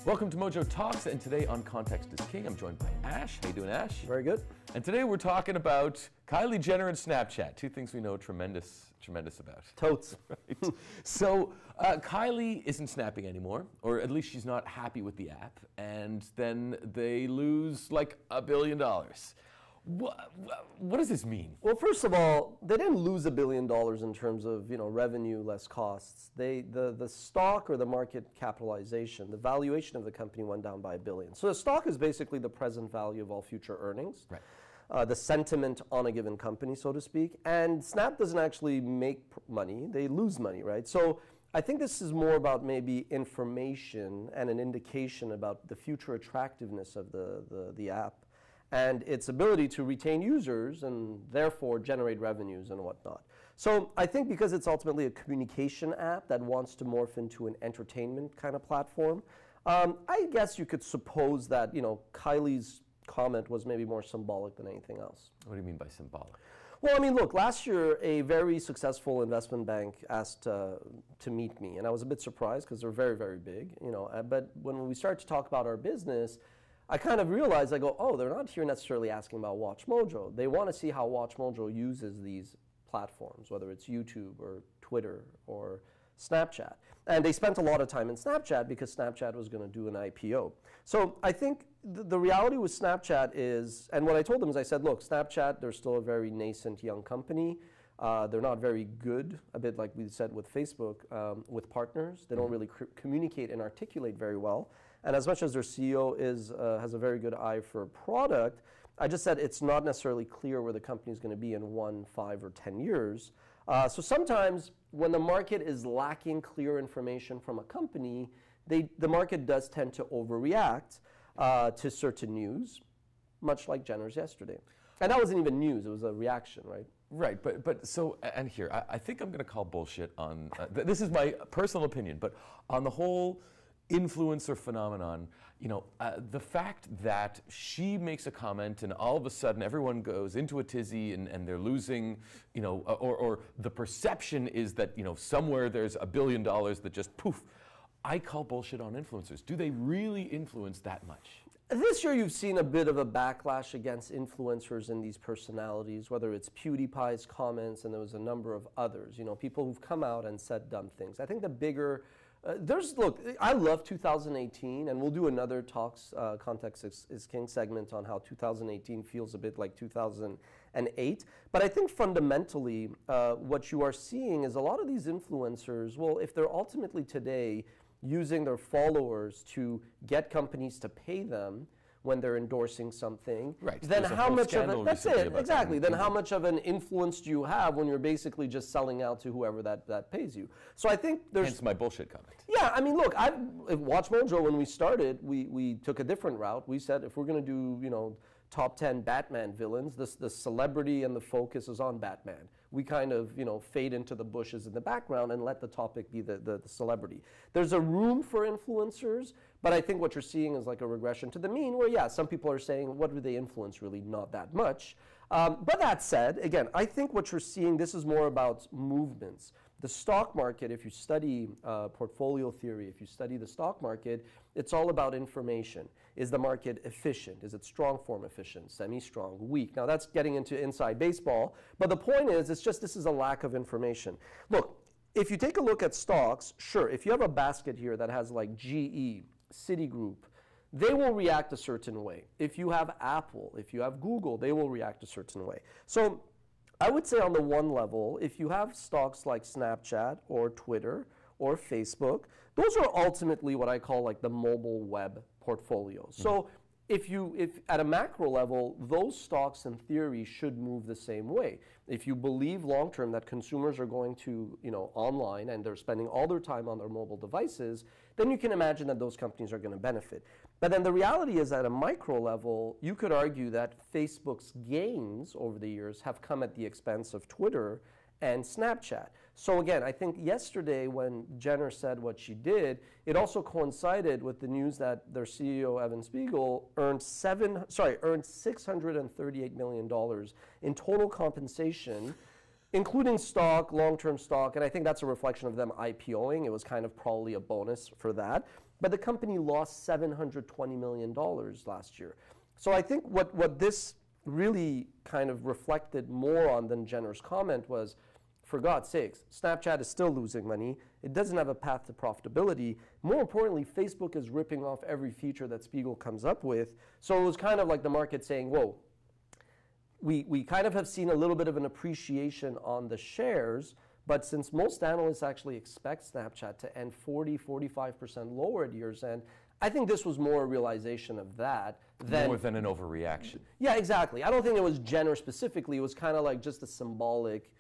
Welcome to Mojo Talks, and today on Context is King, I'm joined by Ash. How you doing, Ash? Very good. And today we're talking about Kylie Jenner and Snapchat, two things we know tremendous about. Totes. Right. So Kylie isn't snapping anymore, or at least she's not happy with the app, and then they lose like $1 billion. What does this mean? Well, first of all, they didn't lose $1 billion in terms of revenue less costs. The stock or the market capitalization, the valuation of the company went down by $1 billion. So the stock is basically the present value of all future earnings. Right. The sentiment on a given company, so to speak. And Snap doesn't actually make money, they lose money, right? So I think this is more about maybe information and an indication about the future attractiveness of the app and its ability to retain users and therefore generate revenues and whatnot. So I think because it's ultimately a communication app that wants to morph into an entertainment kind of platform, I guess you could suppose that Kylie's comment was maybe more symbolic than anything else. What do you mean by symbolic? Well, I mean, look, last year a very successful investment bank asked to meet me, and I was a bit surprised because they're very, very big, but when we started to talk about our business, I kind of realized, I go, oh, they're not here necessarily asking about WatchMojo. They want to see how WatchMojo uses these platforms, whether it's YouTube or Twitter or Snapchat. And they spent a lot of time in Snapchat because Snapchat was going to do an IPO. So I think the reality with Snapchat is, and what I told them is I said, look, Snapchat, they're still a very nascent young company. They're not very good, a bit like we said with Facebook, with partners. They don't really communicate and articulate very well. And as much as their CEO has a very good eye for product, I just said it's not necessarily clear where the company is going to be in 1, 5, or 10 years. So sometimes when the market is lacking clear information from a company, the market does tend to overreact to certain news, much like Jenner's yesterday. And that wasn't even news, it was a reaction, right? Right, but so, and here, I think I'm going to call bullshit on, this is my personal opinion, but on the whole influencer phenomenon, the fact that she makes a comment and all of a sudden everyone goes into a tizzy and they're losing, or the perception is that, somewhere there's $1 billion that just poof. I call bullshit on influencers. Do they really influence that much? This year you've seen a bit of a backlash against influencers and these personalities, whether it's PewDiePie's comments and there was a number of others, people who've come out and said dumb things. I think the bigger, look, I love 2018 and we'll do another Talks, Context is King segment on how 2018 feels a bit like 2008. But I think fundamentally what you are seeing is a lot of these influencers, well, if they're ultimately today using their followers to get companies to pay them when they're endorsing something, right. Then how much of it, that's it, exactly, then how much of an influence do you have when you're basically just selling out to whoever that pays you? So I think there's... Hence my bullshit comment. Yeah, I mean, look, WatchMojo, when we started, we took a different route. We said if we're going to do, top 10 Batman villains, the celebrity and the focus is on Batman. We kind of, fade into the bushes in the background and let the topic be the celebrity. There's a room for influencers, but I think what you're seeing is like a regression to the mean where, yeah, some people are saying, what do they influence? Really not that much. But that said, again, I think what you're seeing, this is more about movements. The stock market, if you study portfolio theory, if you study the stock market, it's all about information. Is the market efficient? Is it strong form efficient, semi-strong, weak? Now that's getting into inside baseball, but the point is, it's just this is a lack of information. Look, if you take a look at stocks, sure, if you have a basket here that has like GE, Citigroup, they will react a certain way. If you have Apple, if you have Google, they will react a certain way. So I would say on the one level, if you have stocks like Snapchat or Twitter or Facebook, those are ultimately what I call like the mobile web portfolio. So if at a macro level, those stocks in theory should move the same way. If you believe long term that consumers are going to, online and they're spending all their time on their mobile devices, then you can imagine that those companies are going to benefit. But then the reality is at a micro level, you could argue that Facebook's gains over the years have come at the expense of Twitter and Snapchat. So again, I think yesterday when Jenner said what she did, it also coincided with the news that their CEO, Evan Spiegel, earned $638 million in total compensation including stock, long-term stock, and I think that's a reflection of them IPOing. It was kind of probably a bonus for that. But the company lost $720 million last year. So I think what this really kind of reflected more on than Jenner's comment was, for God's sakes, Snapchat is still losing money. It doesn't have a path to profitability. More importantly, Facebook is ripping off every feature that Spiegel comes up with. So it was kind of like the market saying, whoa, we kind of have seen a little bit of an appreciation on the shares, but since most analysts actually expect Snapchat to end 40-45% lower at year's end, I think this was more a realization of that than... More than an overreaction. Yeah, exactly. I don't think it was Jenner specifically. It was kind of like just a symbolic,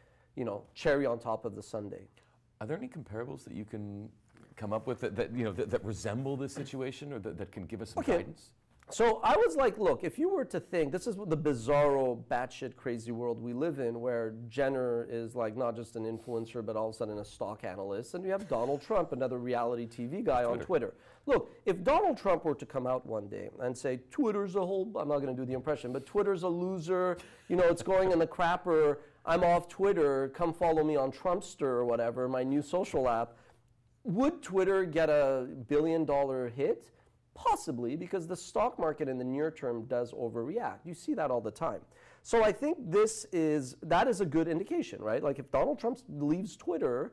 cherry on top of the sundae. Are there any comparables that you can come up with that resemble this situation or that can give us some guidance? So I was like, look, if you were to think, this is the bizarro, batshit crazy world we live in, where Jenner is like not just an influencer, but all of a sudden a stock analyst, and you have Donald Trump, another reality TV guy on Twitter. Look, if Donald Trump were to come out one day and say, Twitter's a whole, I'm not going to do the impression, but Twitter's a loser, it's going in the crapper, I'm off Twitter, come follow me on Trumpster or whatever, my new social app, would Twitter get a $1 billion hit? Possibly, because the stock market in the near term does overreact. You see that all the time. So I think that is a good indication, right? Like if Donald Trump leaves Twitter,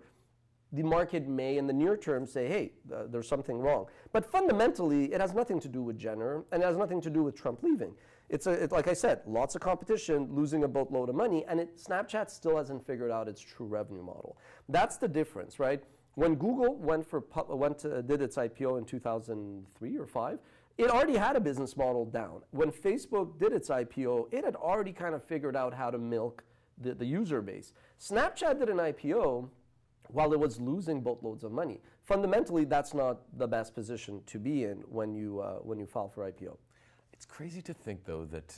the market may in the near term say, hey, there's something wrong. But fundamentally, it has nothing to do with Jenner, and it has nothing to do with Trump leaving. It's like I said, lots of competition, losing a boatload of money, and Snapchat still hasn't figured out its true revenue model. That's the difference, right? When Google did its IPO in 2003 or 5, it already had a business model down. When Facebook did its IPO, it had already kind of figured out how to milk the user base. Snapchat did an IPO while it was losing boatloads of money. Fundamentally, that's not the best position to be in when you file for IPO. It's crazy to think, though, that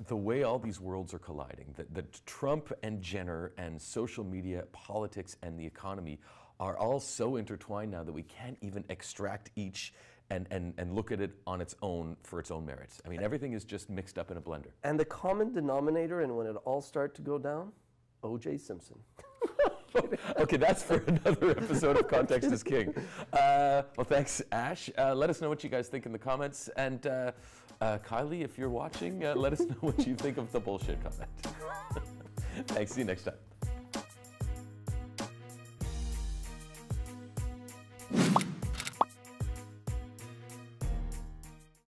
the way all these worlds are colliding, that Trump and Jenner and social media, politics, and the economy are all so intertwined now that we can't even extract each and look at it on its own for its own merits. I mean, everything is just mixed up in a blender. And the common denominator, and when it all starts to go down, O.J. Simpson. Okay, that's for another episode of Context is King. Well, thanks, Ash. Let us know what you guys think in the comments. And Kylie, if you're watching, let us know what you think of the bullshit comment. Thanks. See you next time.